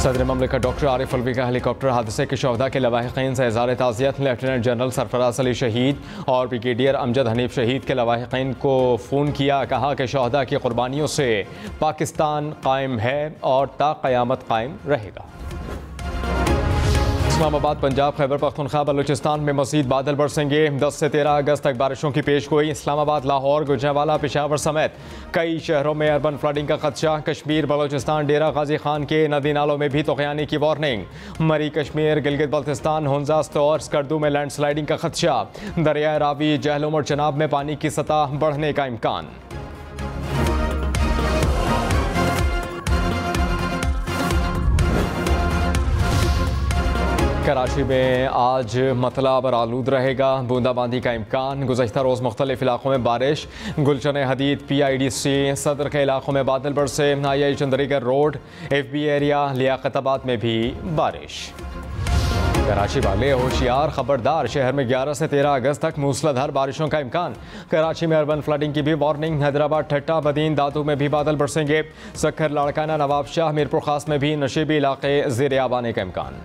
सदर ममलिकत डॉक्टर आरिफ अलवी का हेलीकॉप्टर हादसे के शहदा के लवाहिकीन से इज़हार ताज़ियत। लेफ्टिनेंट जनरल सरफराज अली शहीद और ब्रिगेडियर अमजद हनीफ शहीद के लवाहिकीन को फ़ोन किया। कहा कि शहदा की कुर्बानियों से पाकिस्तान कायम है और ता क़यामत कायम रहेगा। इस्लामाबाद, पंजाब, खैबर पख्तूनख्वा, बलूचिस्तान में मज़ीद बादल बरसेंगे। 10 से 13 अगस्त तक बारिशों की पेशगोई। इस्लामाबाद, लाहौर, गुजरांवाला, पेशावर समेत कई शहरों में अर्बन फ्लडिंग का खदशा। कश्मीर, बलूचिस्तान, डेरा गाजी खान के नदी नालों में भी तूफ़ानी की वार्निंग। मरी कश्मीर, गिलगित बल्तिस्तान, हुंजा और स्कर्दू में लैंडस्लाइडिंग का खदशा। दरिया रावी, जहलुम और चनाब में पानी की सतह बढ़ने का इम्कान। कराची में आज मतला बर आलूद रहेगा, बूंदाबांदी का इम्कान। गुज़श्ता रोज़ मुख्तलिफ इलाकों में बारिश। गुलशन हदीद, PIDC सदर के इलाकों में बादल बरसे। IIA Chandigarh road, FB area, Liaquatabad में भी बारिश। कराची वाले होशियार, खबरदार, शहर में 11 से 13 अगस्त तक मूसलाधार बारिशों का इम्कान। कराची में अर्बन फ्लडिंग की भी वार्निंग। हैदराबाद, ठट्टा, बदीन, दादू में भी बादल बरसेंगे। सक्खर, लाड़काना, नवाबशाह, मीरपुर खास में भी नशीबी इलाके ज़ेर आब आने का इम्कान।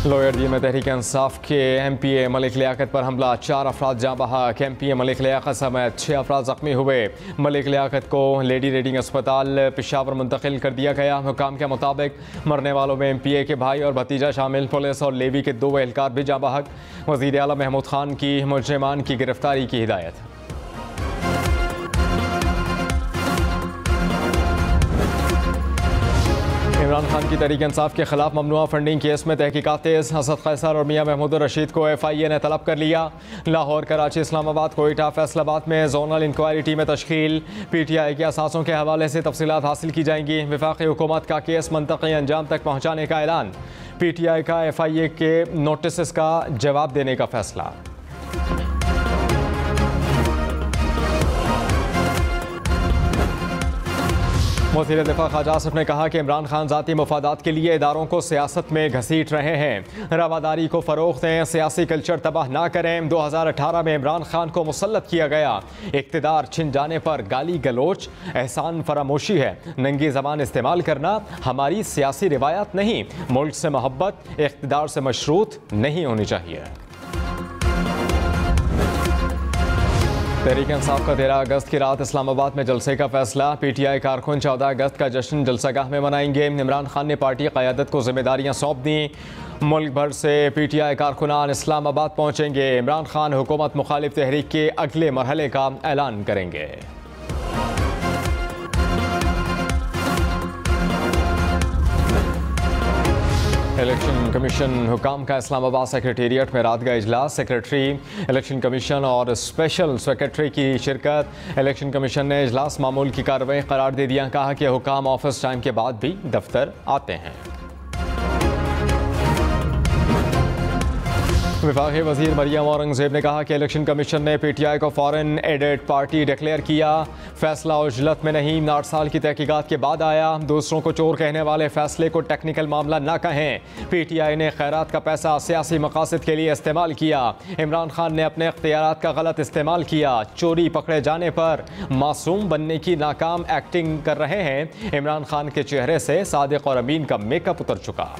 लोअर डी में तहरीक इंसाफ के MPA मलिक लियाकत पर हमला। 4 अफराद जाँ बहक। MPA मलिक लियाकत समेत 6 अफराद जख्मी हुए। मलिक लियाकत को लेडी रीडिंग अस्पताल पेशावर मुंतकिल कर दिया गया। हुकाम के मुताबिक मरने वालों में MPA के भाई और भतीजा शामिल। पुलिस और लेवी के 2 एहलकार भी जाँ बहक। वज़ीर आला महमूद खान की मुजरिमान की गिरफ्तारी की हिदायत। इमरान खान की तहरीक इंसाफ के खिलाफ ममनुआ फंडिंग केस में तहकीकात तेज। हसन कैसर और मियां महमूद रशीद को FIA ने तलब कर लिया। लाहौर, कराची, इस्लामाबाद, कोयटा, फैसलाबाद में जोनल इंक्वायरी टीमें तश्कील। PTI के असासों के हवाले से तफसीलात हासिल की जाएंगी। वफाकी हुकूमत का केस मंतकी अंजाम तक पहुँचाने का ऐलान। PTI का FIA के नोटिस का जवाब देने का फैसला। वज़ीर दिफा ख्वाजा आसिफ ने कहा कि इमरान खान ज़ाती मफादात के लिए इदारों को सियासत में घसीट रहे हैं। रवादारी को फ़रोग़ दें, सियासी कल्चर तबाह ना करें। 2018 में इमरान खान को मुसल्लत किया गया। इक़्तिदार छिन जाने पर गाली गलोच एहसान फरामोशी है। नंगी ज़बान इस्तेमाल करना हमारी सियासी रिवायत नहीं। मुल्क से मोहब्बत इक़्तिदार से मशरूत नहीं होनी चाहिए। तहरीक इंसाफ का 13 अगस्त की रात इस्लामाबाद में जलसे का फैसला। PTI कारकुन 14 अगस्त का जश्न जलसागाह में मनाएंगे। इमरान खान ने पार्टी क़यादत को जिम्मेदारियां सौंप दी। मुल्क भर से PTI कारकुनान इस्लामाबाद पहुंचेंगे। इमरान खान हुकूमत मुखालिफ तहरीक के अगले मरहले का ऐलान करेंगे। इलेक्शन कमीशन हुकाम का इस्लामाबाद सेक्रेटेरिएट में रात का इजलास। सेक्रेटरी इलेक्शन कमीशन और स्पेशल सेक्रेटरी की शिरकत। इलेक्शन कमीशन ने इजलास मामूल की कार्रवाई करार दे दिया। कहा कि हुकाम ऑफिस टाइम के बाद भी दफ्तर आते हैं। वफाकी वज़ीर मरियम औरंगज़ेब ने कहा कि इलेक्शन कमीशन ने PTI को फॉरेन एडेड पार्टी डिक्लेयर किया। फैसला उजलत में नहीं, 8 साल की तहकीकात के बाद आया। दूसरों को चोर कहने वाले फैसले को टेक्निकल मामला ना कहें। PTI ने खैरात का पैसा सियासी मकासद के लिए इस्तेमाल किया। इमरान खान ने अपने इख्तियारात का गलत इस्तेमाल किया। चोरी पकड़े जाने पर मासूम बनने की नाकाम एक्टिंग कर रहे हैं। इमरान खान के चेहरे से सादिक और अमीन का मेकअप उतर चुका।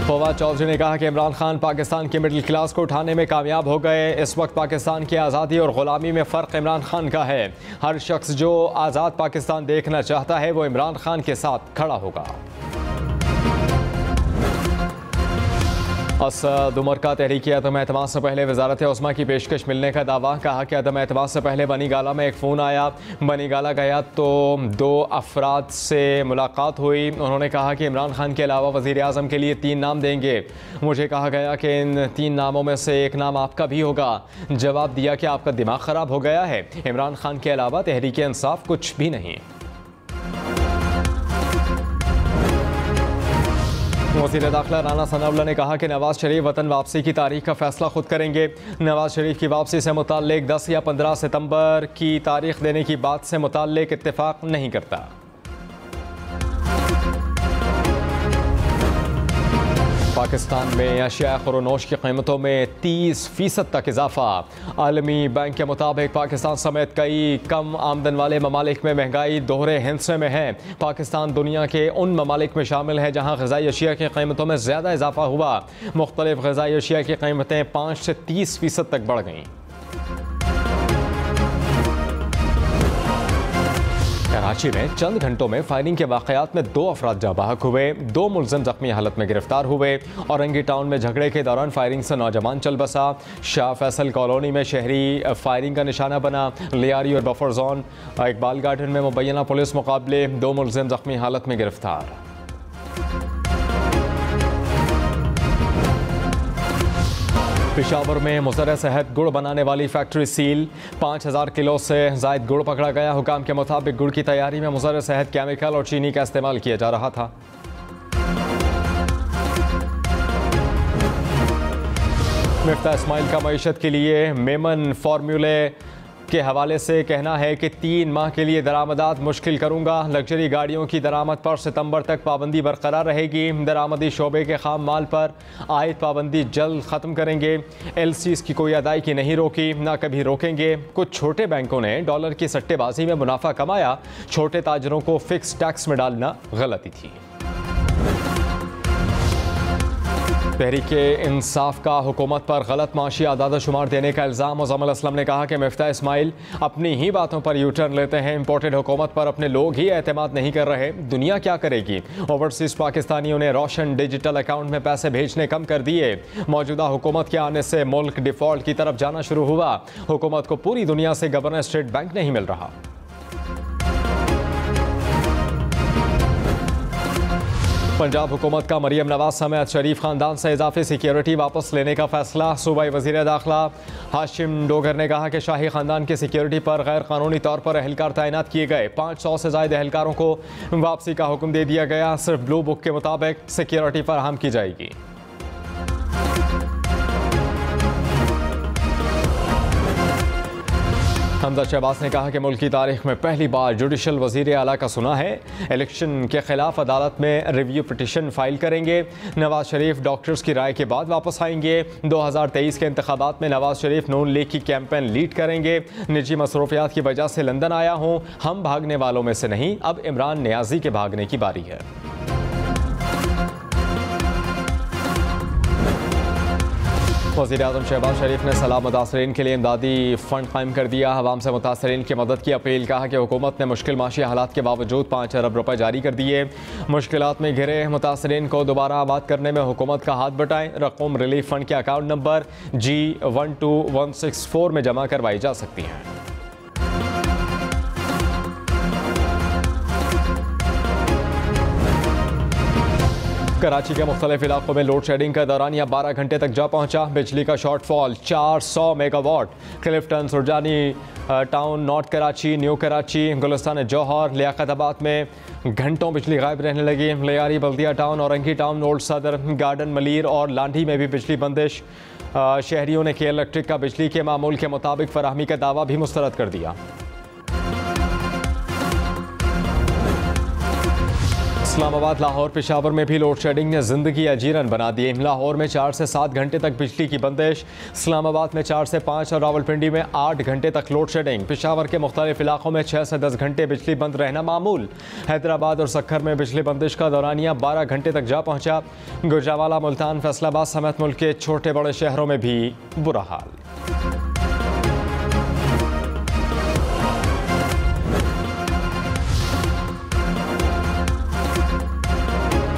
फवाद चौधरी ने कहा कि इमरान खान पाकिस्तान के मिडिल क्लास को उठाने में कामयाब हो गए। इस वक्त पाकिस्तान की आज़ादी और ग़ुलामी में फ़र्क इमरान खान का है। हर शख्स जो आज़ाद पाकिस्तान देखना चाहता है वो इमरान खान के साथ खड़ा होगा। असद उमर का तहरीक अदम एतमाद से पहले वजारत उस्मा की पेशकश मिलने का दावा। कहा कि अदम एतमाद से पहले बनी गाला में एक फ़ोन आया। बनी गाला गया तो 2 अफराद से मुलाकात हुई। उन्होंने कहा कि इमरान खान के अलावा वज़ीर आज़म के लिए 3 नाम देंगे। मुझे कहा गया कि इन 3 नामों में से एक नाम आपका भी होगा। जवाब दिया कि आपका दिमाग ख़राब हो गया है। इमरान खान के अलावा तहरीक इंसाफ कुछ भी नहीं। वज़ीर दाखिला राना सनाउल्लाह ने कहा कि नवाज शरीफ वतन वापसी की तारीख का फैसला खुद करेंगे। नवाज शरीफ की वापसी से मुताल्लिक 10 या 15 सितंबर की तारीख देने की बात से मुताल्लिक इत्तेफाक नहीं करता। पाकिस्तान में अशिया खुरोनोश की कीमतों में 30% तक इजाफा। आलमी बैंक के मुताबिक पाकिस्तान समेत कई कम आमदन वाले ममालिक में महंगाई दोहरे हिस्से में है। पाकिस्तान दुनिया के उन ममालिक में शामिल है जहाँ ग़िज़ाई अशिया की कीमतों में ज़्यादा इजाफा हुआ। मुख्तलिफ ग़िज़ाई अशिया की कीमतें 5 से 30% तक बढ़ गईं। कराची में चंद घंटों में फायरिंग के वाक़यात में 2 अफराद जाँ बहक हुए, 2 मुलज़िम ज़ख्मी हालत में गिरफ्तार हुए। औरंगी टाउन में झगड़े के दौरान फायरिंग से नौजवान चल बसा। शाह फैसल कॉलोनी में शहरी फायरिंग का निशाना बना। लियारी और बफर जोन इकबाल गार्डन में मुबैना पुलिस मुकाबले, 2 मुलज़िम ज़ख्मी हालत में गिरफ्तार। पेशावर में मुज़र सेहत गुड़ बनाने वाली फैक्ट्री सील, 5000 किलो से ज़ायद गुड़ पकड़ा गया। हुकाम के मुताबिक गुड़ की तैयारी में मुज़र सेहत केमिकल और चीनी का इस्तेमाल किया जा रहा था। मिफ्ता इस्माइल का मईशत के लिए मेमन फार्मूले के हवाले से कहना है कि 3 माह के लिए दरामदात मुश्किल करूंगा। लग्जरी गाड़ियों की दरामद पर सितंबर तक पाबंदी बरकरार रहेगी। दरामदी शोबे के खाम माल पर आयद पाबंदी जल्द ख़त्म करेंगे। LCs की कोई अदायगी नहीं रोकी, ना कभी रोकेंगे। कुछ छोटे बैंकों ने डॉलर की सट्टेबाजी में मुनाफा कमाया। छोटे ताजरों को फिक्स टैक्स में डालना गलती थी। तहरीके इंसाफ का हुकूमत पर गलत माशी आदाद शुमार देने का इल्ज़ाम। मुज़म्मिल असलम ने कहा कि मिफ्ता इस्माइल अपनी ही बातों पर यू टर्न लेते हैं। इम्पोर्टेड हुकूमत पर अपने लोग ही एतमाद नहीं कर रहे, दुनिया क्या करेगी। ओवरसीज़ पाकिस्तानियों ने रोशन डिजिटल अकाउंट में पैसे भेजने कम कर दिए। मौजूदा हुकूमत के आने से मुल्क डिफ़ॉल्ट की तरफ जाना शुरू हुआ। हुकूमत को पूरी दुनिया से गवर्नर स्टेट बैंक नहीं मिल रहा। पंजाब हुकूमत का मरियम नवाज समेत शरीफ खानदान से इजाफी सिक्योरिटी वापस लेने का फैसला। सूबाई वज़ीर दाखिला हाशिम डोगर ने कहा कि शाही खानदान की सिक्योरिटी पर गैर कानूनी तौर पर एहलकार तैनात किए गए। 500 से ज़ायद एहलकारों को वापसी का हुक्म दे दिया गया। सिर्फ ब्लू बुक के मुताबिक सिक्योरिटी फराहम की जाएगी। हमजा शहबाज ने कहा कि मुल्क की तारीख में पहली बार जुडिशल वज़ीर आला का सुना है। इलेक्शन के खिलाफ अदालत में रिव्यू पिटिशन फाइल करेंगे। नवाज शरीफ डॉक्टर्स की राय के बाद वापस आएंगे। 2023 के इंतखाबात में नवाज शरीफ नून लीग की कैंपेन लीड करेंगे। निजी मसरूफियात की वजह से लंदन आया हूँ, हम भागने वालों में से नहीं, अब इमरान नियाजी के भागने की बारी है। वज़ीर आज़म शहबाज शरीफ ने सैलाब मुतासरीन के लिए इमदादी फ़ंड कायम कर दिया। अवाम से मुतासरीन की मदद की अपील। कहा कि हुकूमत ने मुश्किल माशी हालात के बावजूद 5 अरब रुपये जारी कर दिए। मुश्किलात में घिरे मुतासरीन को दोबारा आबाद करने में हुकूमत का हाथ बटाएं। रकम रिलीफ फ़ंड के अकाउंट नंबर G12164 में जमा करवाई जा सकती है। कराची के मुख्तलिफ इलाकों में लोड शेडिंग का दौरानिया 12 घंटे तक जा पहुंचा। बिजली का shortfall 400 megawatt. Clifton, Surjani Town, North Karachi, New Karachi, Gulistan Jauhar, Liaquatabad में घंटों बिजली गायब रहने लगी। Lyari, Baldia Town, Orangi Town, Old Saddar, Garden, Malir और लांढी में भी बिजली बंदिश। शहरियों ने के इलेक्ट्रिक का बिजली के मामूल के मुताबिक फराहमी का दावा भी मुस्तरद कर दिया। इस्लामाबाद, लाहौर, पेशावर में भी लोड शेडिंग ने जिंदगी अजीरन बना दी। लाहौर में 4 से 7 घंटे तक बिजली की बंदिश। इस्लामाबाद में 4 से 5 और रावलपिंडी में 8 घंटे तक लोड शेडिंग। पेशावर के मुख्तलिफ इलाकों में 6 से 10 घंटे बिजली बंद रहना मामूल। हैदराबाद और सक्खर में बिजली बंदिश का दौरानिया 12 घंटे तक जा पहुंचा। गुजरावाला, मुल्तान, फैसलाबाद समेत मुल्क के छोटे बड़े शहरों में भी बुरा हाल।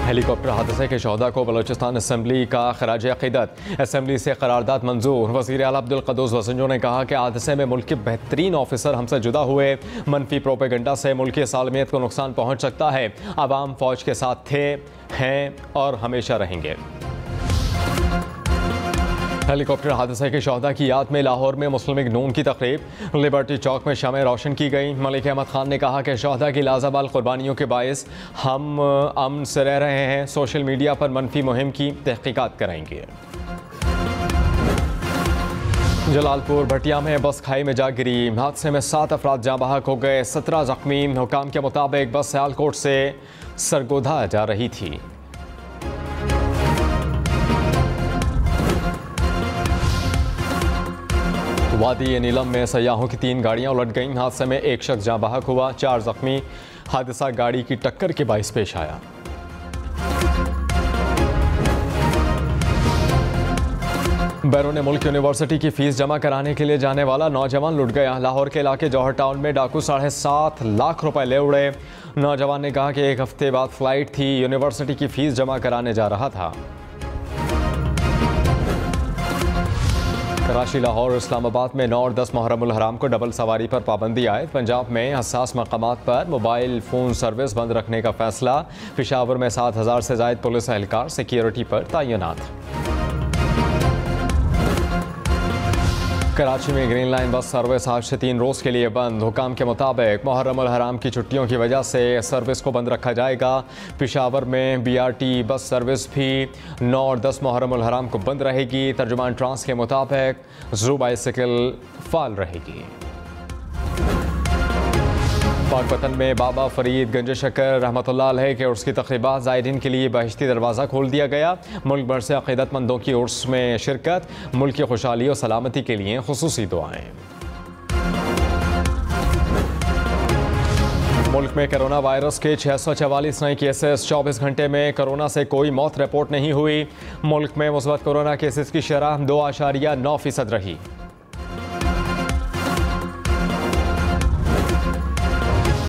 हेलीकॉप्टर हादसे के शोहदा को बलोचिस्तान असम्बली का खराज अक़ीदत। असम्बली से करारदाद मंजूर। वज़ीर आला अब्दुल क़द्दूस वज़ंजो ने कहा कि हादसे में मुल्क के बेहतरीन ऑफिसर हमसे जुदा हुए। मनफी प्रोपेगंडा से मुल्क की सालमियत को नुकसान पहुँच सकता है। अवाम फ़ौज के साथ थे, हैं और हमेशा रहेंगे। हेलीकॉप्टर हादसे के शोहदा की याद में लाहौर में मुस्लिम लीग नून की तकरीब। लिबर्टी चौक में शमें रोशन की गई। मलिक अहमद खान ने कहा कि शोहदा की लाजवाल कुर्बानियों के बायस हम अमन से रह रहे हैं। सोशल मीडिया पर मनफी मुहिम की तहकीकात कराएंगे। जलालपुर भटिया में बस खाई में जा गिरी। हादसे में 7 अफराद जाँ बहक हो गए, 17 जख्मी। हुकाम के मुताबिक बस सियालकोट से सरगोधा जा रही थी। वादी नीलम में सयाहों की 3 गाड़ियां उलट गईं। हादसे में एक शख्स जाँ बहक हुआ, 4 जख्मी। हादसा गाड़ी की टक्कर के बाइस पेश आया। बैरून मुल्क यूनिवर्सिटी की फीस जमा कराने के लिए जाने वाला नौजवान लुट गया। लाहौर के इलाके जौहर टाउन में डाकू 7.5 लाख रुपए ले उड़े। नौजवान ने कहा कि एक हफ्ते बाद फ्लाइट थी, यूनिवर्सिटी की फीस जमा कराने जा रहा था। कराची, लाहौर, इस्लामाबाद में 9 और 10 मुहर्रमुल हराम को डबल सवारी पर पाबंदी आयद। पंजाब में हसास मकामात पर मोबाइल फ़ोन सर्विस बंद रखने का फैसला। पेशावर में 7,000 से ज़ायद पुलिस एहलकार सिक्योरिटी पर तैनात। कराची में ग्रीन लाइन बस सर्विस आज से 3 रोज़ के लिए बंद। हुकाम के मुताबिक मुहर्रमुल हराम की छुट्टियों की वजह से सर्विस को बंद रखा जाएगा। पेशावर में BRT बस सर्विस भी 9 और 10 मुहर्रमुल हराम को बंद रहेगी। तर्जुमान ट्रांस के मुताबिक ज़ू बाइसिकल फाल रहेगी। पाकपतन में बाबा फरीद गंज शकर रहमतुल्लाह अलैह के उर्स की तक़रीबात ज़ायरीन के लिए बहिश्ती दरवाज़ा खोल दिया गया। मुल्क भर से अक़ीदतमंदों की उर्स में शिरकत। मुल्क की खुशहाली और सलामती के लिए खुसूसी दुआएं। मुल्क में कोरोना वायरस के 644 नए केसेस। 24 घंटे में कोरोना से कोई मौत रिपोर्ट नहीं हुई। मुल्क में मुस्बत कोरोना केसेस की शरह 2.9% रही।